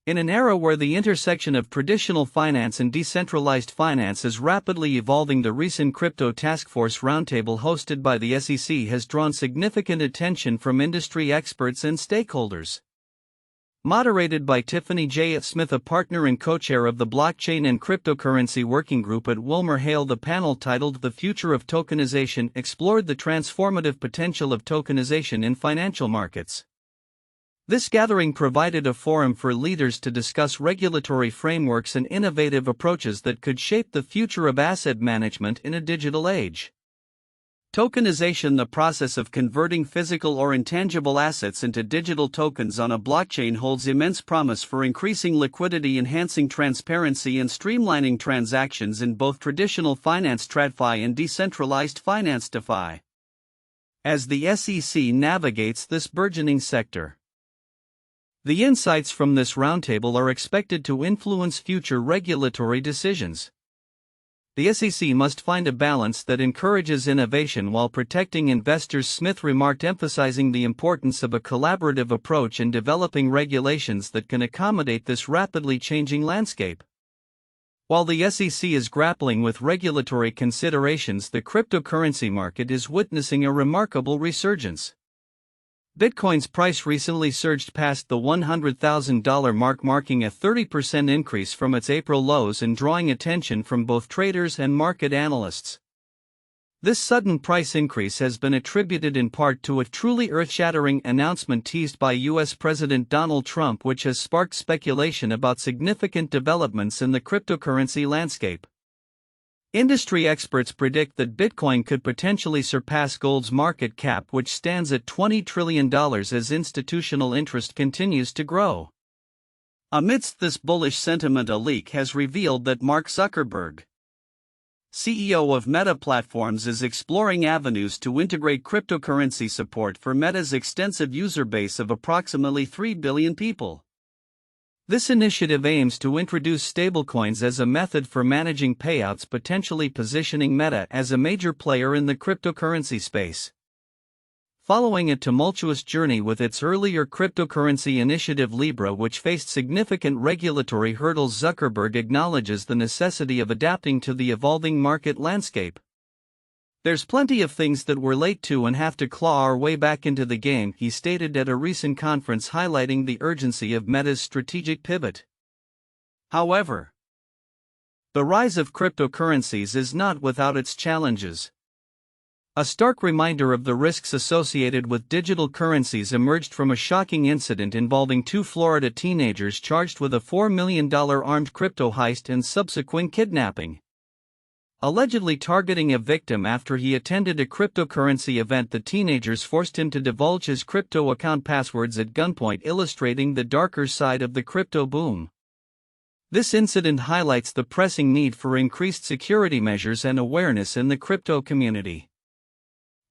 In an era where the intersection of traditional finance and decentralized finance is rapidly evolving, the recent Crypto Task Force Roundtable hosted by the SEC has drawn significant attention from industry experts and stakeholders. Moderated by Tiffany J. Smith, a partner and co-chair of the Blockchain and Cryptocurrency Working Group at WilmerHale, the panel, titled The Future of Tokenization, explored the transformative potential of tokenization in financial markets. This gathering provided a forum for leaders to discuss regulatory frameworks and innovative approaches that could shape the future of asset management in a digital age. Tokenization, the process of converting physical or intangible assets into digital tokens on a blockchain, holds immense promise for increasing liquidity, enhancing transparency, and streamlining transactions in both traditional finance TradFi and decentralized finance DeFi. As the SEC navigates this burgeoning sector, the insights from this roundtable are expected to influence future regulatory decisions. The SEC must find a balance that encourages innovation while protecting investors, Smith remarked, emphasizing the importance of a collaborative approach in developing regulations that can accommodate this rapidly changing landscape. While the SEC is grappling with regulatory considerations, the cryptocurrency market is witnessing a remarkable resurgence. Bitcoin's price recently surged past the $100,000 mark, marking a 30% increase from its April lows and drawing attention from both traders and market analysts. This sudden price increase has been attributed in part to a truly earth-shattering announcement teased by U.S. President Donald Trump, which has sparked speculation about significant developments in the cryptocurrency landscape. Industry experts predict that Bitcoin could potentially surpass gold's market cap, which stands at $20 trillion, as institutional interest continues to grow. Amidst this bullish sentiment, a leak has revealed that Mark Zuckerberg, CEO of Meta Platforms, is exploring avenues to integrate cryptocurrency support for Meta's extensive user base of approximately 3 billion people. This initiative aims to introduce stablecoins as a method for managing payouts, potentially positioning Meta as a major player in the cryptocurrency space. Following a tumultuous journey with its earlier cryptocurrency initiative Libra, which faced significant regulatory hurdles, Zuckerberg acknowledges the necessity of adapting to the evolving market landscape. "There's plenty of things that we're late to and have to claw our way back into the game," he stated at a recent conference, highlighting the urgency of Meta's strategic pivot. However, the rise of cryptocurrencies is not without its challenges. A stark reminder of the risks associated with digital currencies emerged from a shocking incident involving two Florida teenagers charged with a $4 million armed crypto heist and subsequent kidnapping. Allegedly targeting a victim after he attended a cryptocurrency event, the teenagers forced him to divulge his crypto account passwords at gunpoint, illustrating the darker side of the crypto boom. This incident highlights the pressing need for increased security measures and awareness in the crypto community.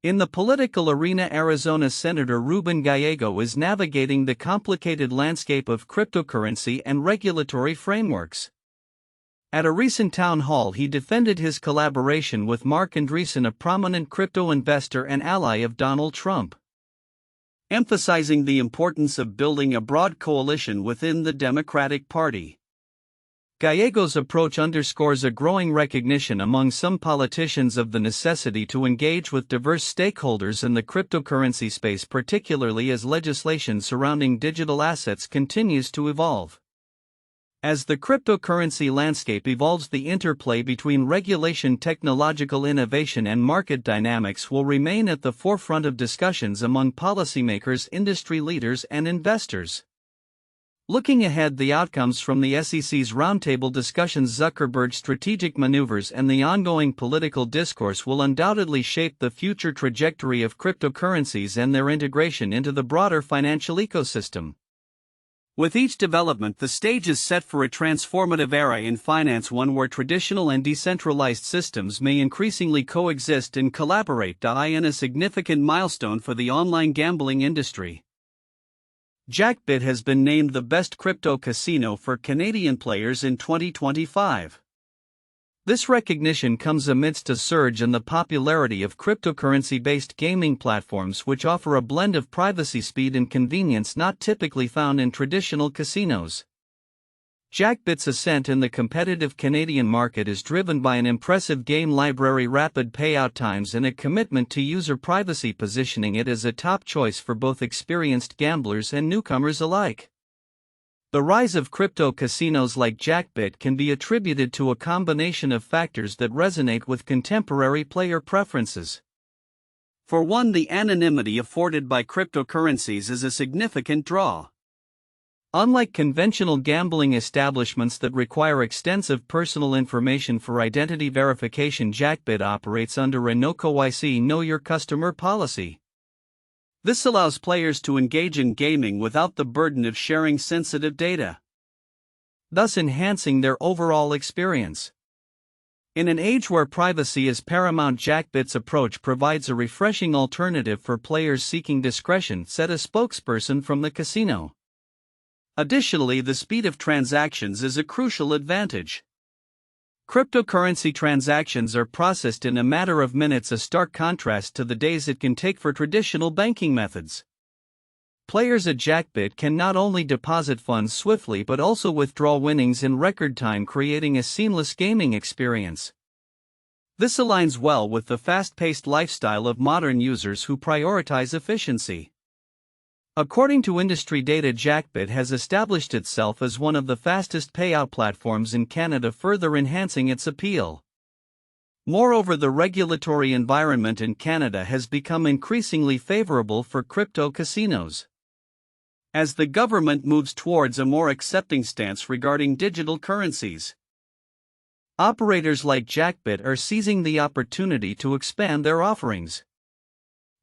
In the political arena, Arizona Senator Ruben Gallego is navigating the complicated landscape of cryptocurrency and regulatory frameworks. At a recent town hall, he defended his collaboration with Mark Andreessen, a prominent crypto investor and ally of Donald Trump, emphasizing the importance of building a broad coalition within the Democratic Party. Gallego's approach underscores a growing recognition among some politicians of the necessity to engage with diverse stakeholders in the cryptocurrency space, particularly as legislation surrounding digital assets continues to evolve. As the cryptocurrency landscape evolves, the interplay between regulation, technological innovation, and market dynamics will remain at the forefront of discussions among policymakers, industry leaders, and investors. Looking ahead, the outcomes from the SEC's roundtable discussions, Zuckerberg's strategic maneuvers, and the ongoing political discourse will undoubtedly shape the future trajectory of cryptocurrencies and their integration into the broader financial ecosystem. With each development, the stage is set for a transformative era in finance, one where traditional and decentralized systems may increasingly coexist and collaborate. In a significant milestone for the online gambling industry, JACKBIT has been named the best crypto casino for Canadian players in 2025. This recognition comes amidst a surge in the popularity of cryptocurrency-based gaming platforms, which offer a blend of privacy, speed, and convenience not typically found in traditional casinos. JACKBIT's ascent in the competitive Canadian market is driven by an impressive game library, rapid payout times, and a commitment to user privacy, positioning it as a top choice for both experienced gamblers and newcomers alike. The rise of crypto casinos like JACKBIT can be attributed to a combination of factors that resonate with contemporary player preferences. For one, the anonymity afforded by cryptocurrencies is a significant draw. Unlike conventional gambling establishments that require extensive personal information for identity verification, JACKBIT operates under a no KYC, know your customer policy. This allows players to engage in gaming without the burden of sharing sensitive data, thus enhancing their overall experience. In an age where privacy is paramount, JACKBIT's approach provides a refreshing alternative for players seeking discretion, said a spokesperson from the casino. Additionally, the speed of transactions is a crucial advantage. Cryptocurrency transactions are processed in a matter of minutes, a stark contrast to the days it can take for traditional banking methods. Players at JACKBIT can not only deposit funds swiftly but also withdraw winnings in record time, creating a seamless gaming experience. This aligns well with the fast-paced lifestyle of modern users who prioritize efficiency. According to industry data, JACKBIT has established itself as one of the fastest payout platforms in Canada, further enhancing its appeal. Moreover, the regulatory environment in Canada has become increasingly favorable for crypto casinos, as the government moves towards a more accepting stance regarding digital currencies. Operators like JACKBIT are seizing the opportunity to expand their offerings.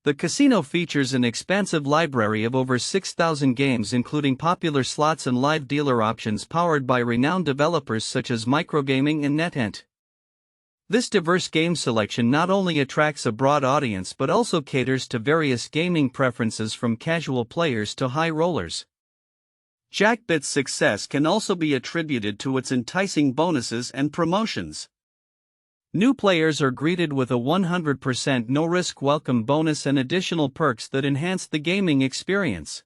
The casino features an expansive library of over 6,000 games, including popular slots and live dealer options powered by renowned developers such as Microgaming and NetEnt. This diverse game selection not only attracts a broad audience but also caters to various gaming preferences, from casual players to high rollers. JACKBIT's success can also be attributed to its enticing bonuses and promotions. New players are greeted with a 100% no-risk welcome bonus and additional perks that enhance the gaming experience.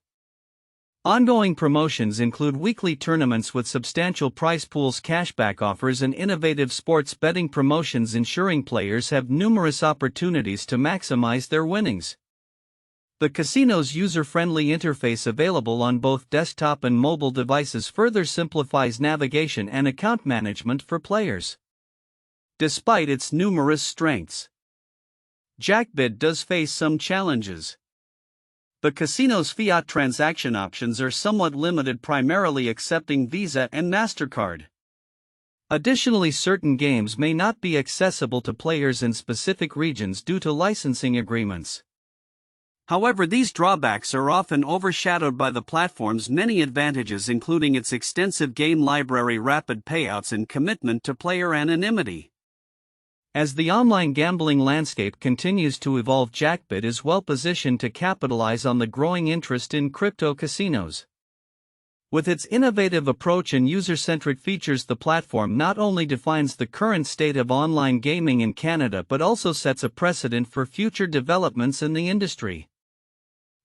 Ongoing promotions include weekly tournaments with substantial prize pools, cashback offers, and innovative sports betting promotions, ensuring players have numerous opportunities to maximize their winnings. The casino's user-friendly interface, available on both desktop and mobile devices, further simplifies navigation and account management for players. Despite its numerous strengths, JACKBIT does face some challenges. The casino's fiat transaction options are somewhat limited, primarily accepting Visa and MasterCard. Additionally, certain games may not be accessible to players in specific regions due to licensing agreements. However, these drawbacks are often overshadowed by the platform's many advantages, including its extensive game library, rapid payouts, and commitment to player anonymity. As the online gambling landscape continues to evolve, JACKBIT is well positioned to capitalize on the growing interest in crypto casinos. With its innovative approach and user-centric features, the platform not only defines the current state of online gaming in Canada but also sets a precedent for future developments in the industry.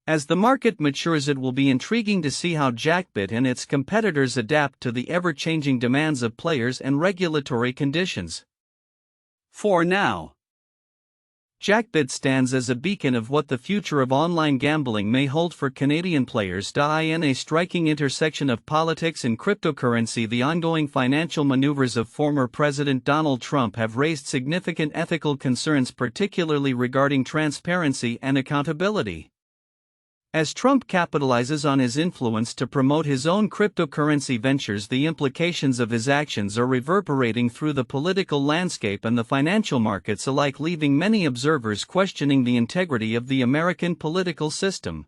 As the market matures, it will be intriguing to see how JACKBIT and its competitors adapt to the ever-changing demands of players and regulatory conditions. For now, JACKBIT stands as a beacon of what the future of online gambling may hold for Canadian players. In a striking intersection of politics and cryptocurrency, the ongoing financial maneuvers of former President Donald Trump have raised significant ethical concerns, particularly regarding transparency and accountability. As Trump capitalizes on his influence to promote his own cryptocurrency ventures, the implications of his actions are reverberating through the political landscape and the financial markets alike, leaving many observers questioning the integrity of the American political system.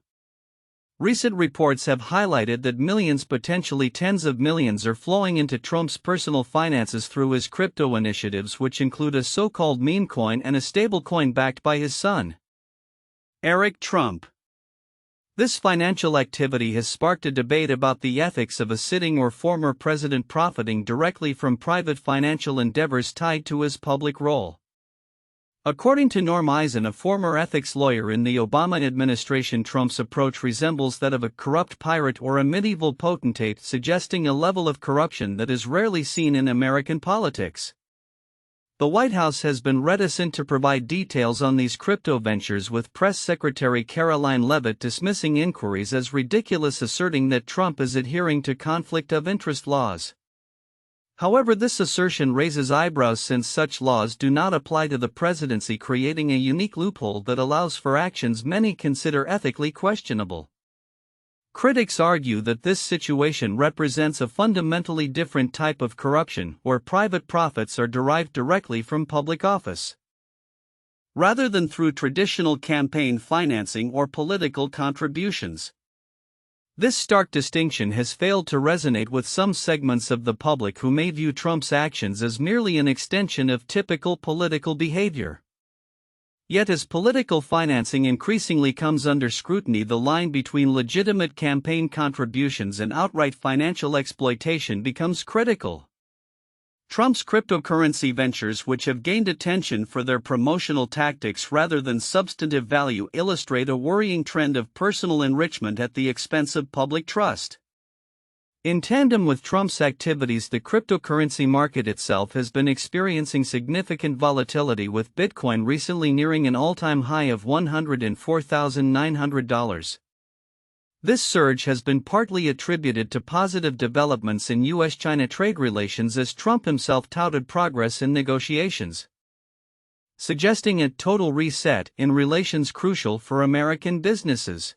Recent reports have highlighted that millions, potentially tens of millions, are flowing into Trump's personal finances through his crypto initiatives, which include a so-called meme coin and a stablecoin backed by his son, Eric Trump. This financial activity has sparked a debate about the ethics of a sitting or former president profiting directly from private financial endeavors tied to his public role. According to Norm Eisen, a former ethics lawyer in the Obama administration, Trump's approach resembles that of a corrupt pirate or a medieval potentate, suggesting a level of corruption that is rarely seen in American politics. The White House has been reticent to provide details on these crypto ventures, with Press Secretary Caroline Leavitt dismissing inquiries as ridiculous, asserting that Trump is adhering to conflict of interest laws. However, this assertion raises eyebrows since such laws do not apply to the presidency, creating a unique loophole that allows for actions many consider ethically questionable. Critics argue that this situation represents a fundamentally different type of corruption, where private profits are derived directly from public office, rather than through traditional campaign financing or political contributions. This stark distinction has failed to resonate with some segments of the public who may view Trump's actions as merely an extension of typical political behavior. Yet as political financing increasingly comes under scrutiny, the line between legitimate campaign contributions and outright financial exploitation becomes critical. Trump's cryptocurrency ventures, which have gained attention for their promotional tactics rather than substantive value, illustrate a worrying trend of personal enrichment at the expense of public trust. In tandem with Trump's activities, the cryptocurrency market itself has been experiencing significant volatility, with Bitcoin recently nearing an all-time high of $104,900. This surge has been partly attributed to positive developments in U.S.-China trade relations, as Trump himself touted progress in negotiations, suggesting a total reset in relations crucial for American businesses.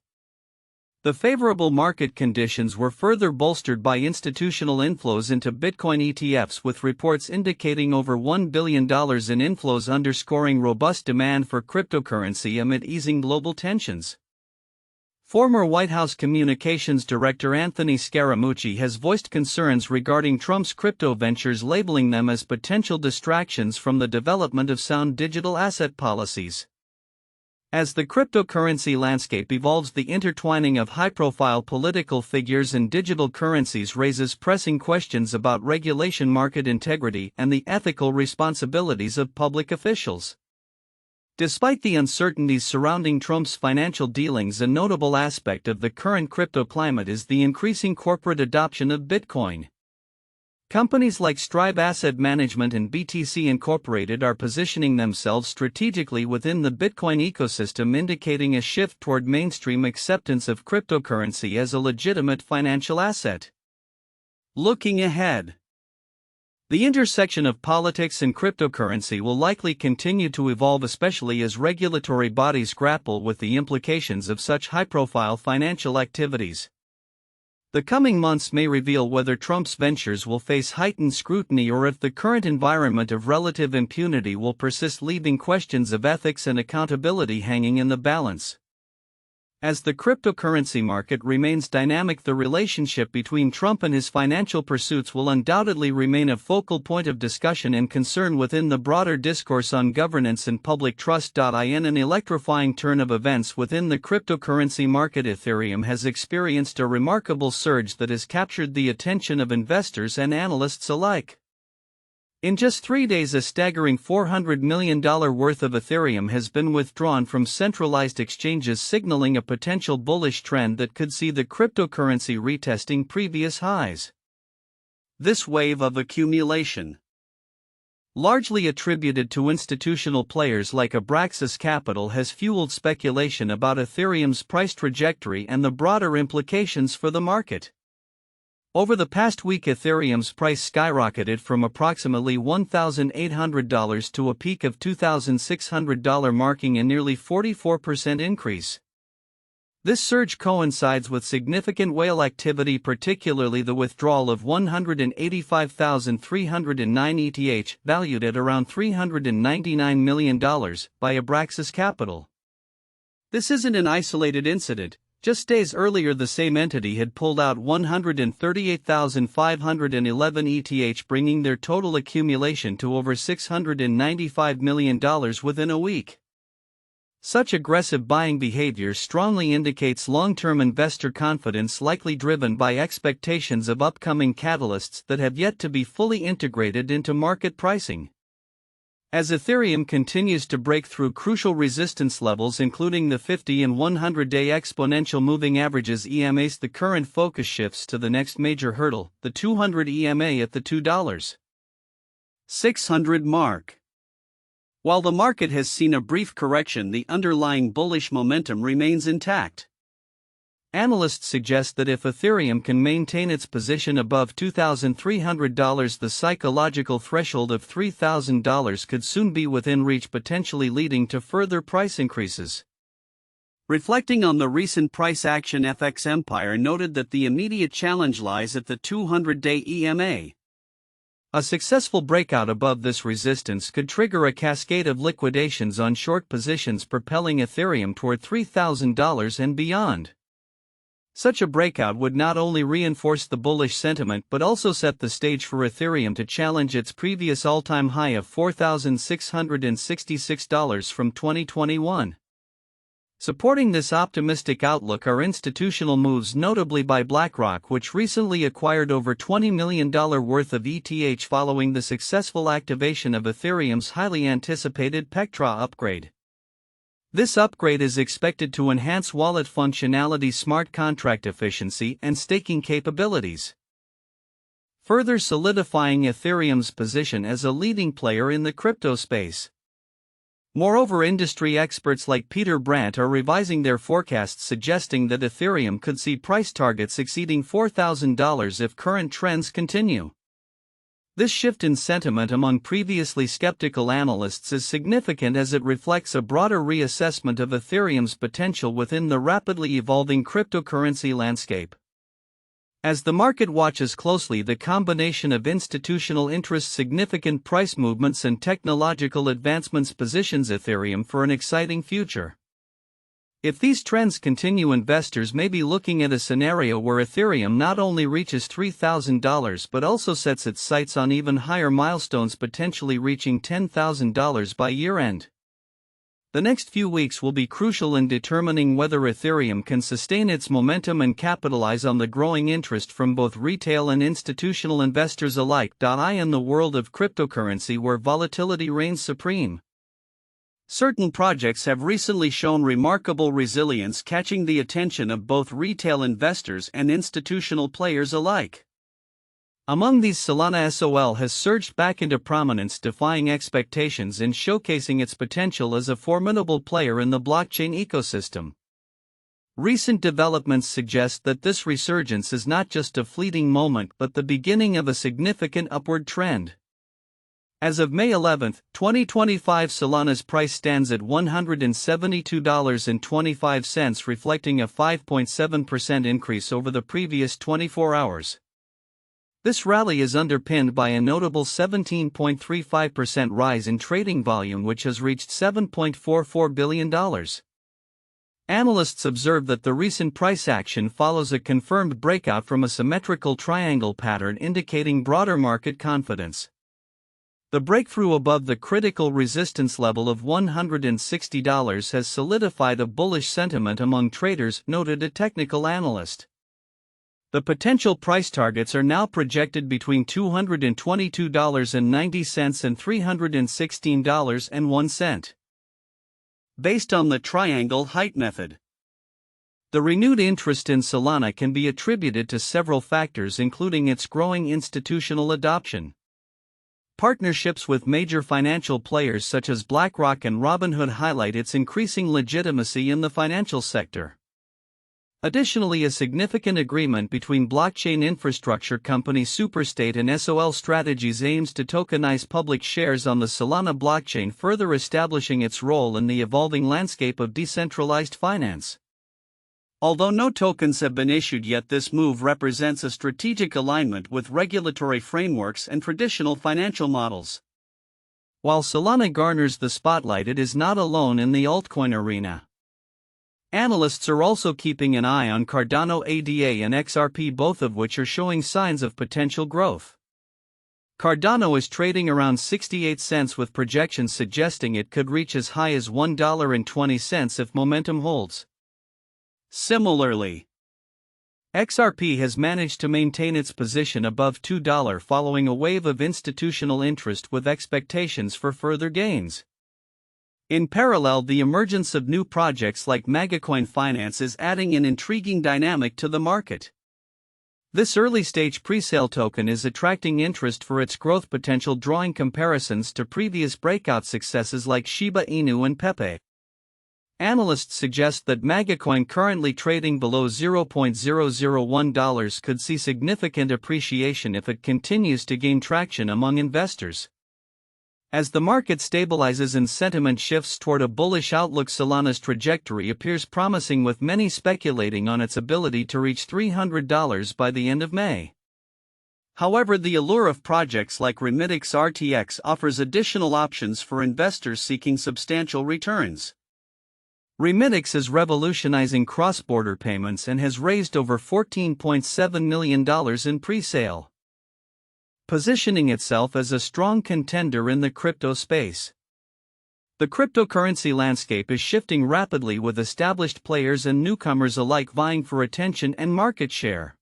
The favorable market conditions were further bolstered by institutional inflows into Bitcoin ETFs, with reports indicating over $1 billion in inflows, underscoring robust demand for cryptocurrency amid easing global tensions. Former White House Communications Director Anthony Scaramucci has voiced concerns regarding Trump's crypto ventures, labeling them as potential distractions from the development of sound digital asset policies. As the cryptocurrency landscape evolves, the intertwining of high-profile political figures and digital currencies raises pressing questions about regulation, market integrity, and the ethical responsibilities of public officials. Despite the uncertainties surrounding Trump's financial dealings, a notable aspect of the current crypto climate is the increasing corporate adoption of Bitcoin. Companies like Strive Asset Management and BTC Incorporated are positioning themselves strategically within the Bitcoin ecosystem, indicating a shift toward mainstream acceptance of cryptocurrency as a legitimate financial asset. Looking ahead, the intersection of politics and cryptocurrency will likely continue to evolve, especially as regulatory bodies grapple with the implications of such high-profile financial activities. The coming months may reveal whether Trump's ventures will face heightened scrutiny or if the current environment of relative impunity will persist, leaving questions of ethics and accountability hanging in the balance. As the cryptocurrency market remains dynamic, the relationship between Trump and his financial pursuits will undoubtedly remain a focal point of discussion and concern within the broader discourse on governance and public trust. In an electrifying turn of events within the cryptocurrency market, Ethereum has experienced a remarkable surge that has captured the attention of investors and analysts alike. In just 3 days, a staggering $400 million worth of Ethereum has been withdrawn from centralized exchanges, signaling a potential bullish trend that could see the cryptocurrency retesting previous highs. This wave of accumulation, largely attributed to institutional players like Abraxas Capital, has fueled speculation about Ethereum's price trajectory and the broader implications for the market. Over the past week, Ethereum's price skyrocketed from approximately $1,800 to a peak of $2,600, marking a nearly 44% increase. This surge coincides with significant whale activity, particularly the withdrawal of 185,309 ETH, valued at around $399 million, by Abraxas Capital. This isn't an isolated incident. Just days earlier, the same entity had pulled out 138,511 ETH, bringing their total accumulation to over $695 million within a week. Such aggressive buying behavior strongly indicates long-term investor confidence, likely driven by expectations of upcoming catalysts that have yet to be fully integrated into market pricing. As Ethereum continues to break through crucial resistance levels including the 50 and 100-day exponential moving averages EMAs, the current focus shifts to the next major hurdle, the 200 EMA at the $2.600 mark. While the market has seen a brief correction, the underlying bullish momentum remains intact. Analysts suggest that if Ethereum can maintain its position above $2,300, the psychological threshold of $3,000 could soon be within reach, potentially leading to further price increases. Reflecting on the recent price action, FX Empire noted that the immediate challenge lies at the 200-day EMA. A successful breakout above this resistance could trigger a cascade of liquidations on short positions, propelling Ethereum toward $3,000 and beyond. Such a breakout would not only reinforce the bullish sentiment but also set the stage for Ethereum to challenge its previous all-time high of $4,666 from 2021. Supporting this optimistic outlook are institutional moves, notably by BlackRock, which recently acquired over $20 million worth of ETH following the successful activation of Ethereum's highly anticipated Pectra upgrade. This upgrade is expected to enhance wallet functionality, smart contract efficiency, and staking capabilities, further solidifying Ethereum's position as a leading player in the crypto space. Moreover, industry experts like Peter Brandt are revising their forecasts, suggesting that Ethereum could see price targets exceeding $4,000 if current trends continue. This shift in sentiment among previously skeptical analysts is significant as it reflects a broader reassessment of Ethereum's potential within the rapidly evolving cryptocurrency landscape. As the market watches closely, the combination of institutional interest, significant price movements, and technological advancements positions Ethereum for an exciting future. If these trends continue, investors may be looking at a scenario where Ethereum not only reaches $3,000 but also sets its sights on even higher milestones, potentially reaching $10,000 by year-end. The next few weeks will be crucial in determining whether Ethereum can sustain its momentum and capitalize on the growing interest from both retail and institutional investors alike. In the world of cryptocurrency, where volatility reigns supreme, certain projects have recently shown remarkable resilience, catching the attention of both retail investors and institutional players alike. Among these, Solana SOL has surged back into prominence, defying expectations and showcasing its potential as a formidable player in the blockchain ecosystem. Recent developments suggest that this resurgence is not just a fleeting moment but the beginning of a significant upward trend. As of May 11, 2025, Solana's price stands at $172.25, reflecting a 5.7% increase over the previous 24 hours. This rally is underpinned by a notable 17.35% rise in trading volume, which has reached $7.44 billion. Analysts observe that the recent price action follows a confirmed breakout from a symmetrical triangle pattern, indicating broader market confidence. The breakthrough above the critical resistance level of $160 has solidified a bullish sentiment among traders, noted a technical analyst. The potential price targets are now projected between $222.90 and $316.01. Based on the triangle height method, the renewed interest in Solana can be attributed to several factors, including its growing institutional adoption. Partnerships with major financial players such as BlackRock and Robinhood highlight its increasing legitimacy in the financial sector. Additionally, a significant agreement between blockchain infrastructure company Superstate and SOL Strategies aims to tokenize public shares on the Solana blockchain, further establishing its role in the evolving landscape of decentralized finance. Although no tokens have been issued yet, this move represents a strategic alignment with regulatory frameworks and traditional financial models. While Solana garners the spotlight, it is not alone in the altcoin arena. Analysts are also keeping an eye on Cardano ADA and XRP, both of which are showing signs of potential growth. Cardano is trading around 68 cents, with projections suggesting it could reach as high as $1.20 if momentum holds. Similarly, XRP has managed to maintain its position above $2 following a wave of institutional interest with expectations for further gains. In parallel, the emergence of new projects like MagaCoin Finance is adding an intriguing dynamic to the market. This early-stage presale token is attracting interest for its growth potential, drawing comparisons to previous breakout successes like Shiba Inu and Pepe. Analysts suggest that MagaCoin, currently trading below $0.001, could see significant appreciation if it continues to gain traction among investors. As the market stabilizes and sentiment shifts toward a bullish outlook, Solana's trajectory appears promising, with many speculating on its ability to reach $300 by the end of May. However, the allure of projects like Remitix RTX offers additional options for investors seeking substantial returns. Remitix is revolutionizing cross-border payments and has raised over $14.7 million in pre-sale, positioning itself as a strong contender in the crypto space. The cryptocurrency landscape is shifting rapidly, with established players and newcomers alike vying for attention and market share.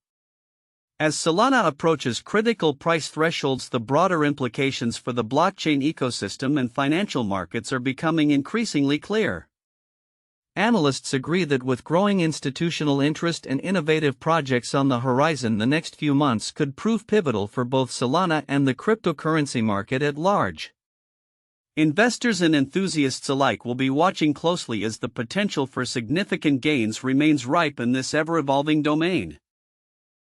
As Solana approaches critical price thresholds, the broader implications for the blockchain ecosystem and financial markets are becoming increasingly clear. Analysts agree that with growing institutional interest and innovative projects on the horizon, the next few months could prove pivotal for both Solana and the cryptocurrency market at large. Investors and enthusiasts alike will be watching closely, as the potential for significant gains remains ripe in this ever-evolving domain.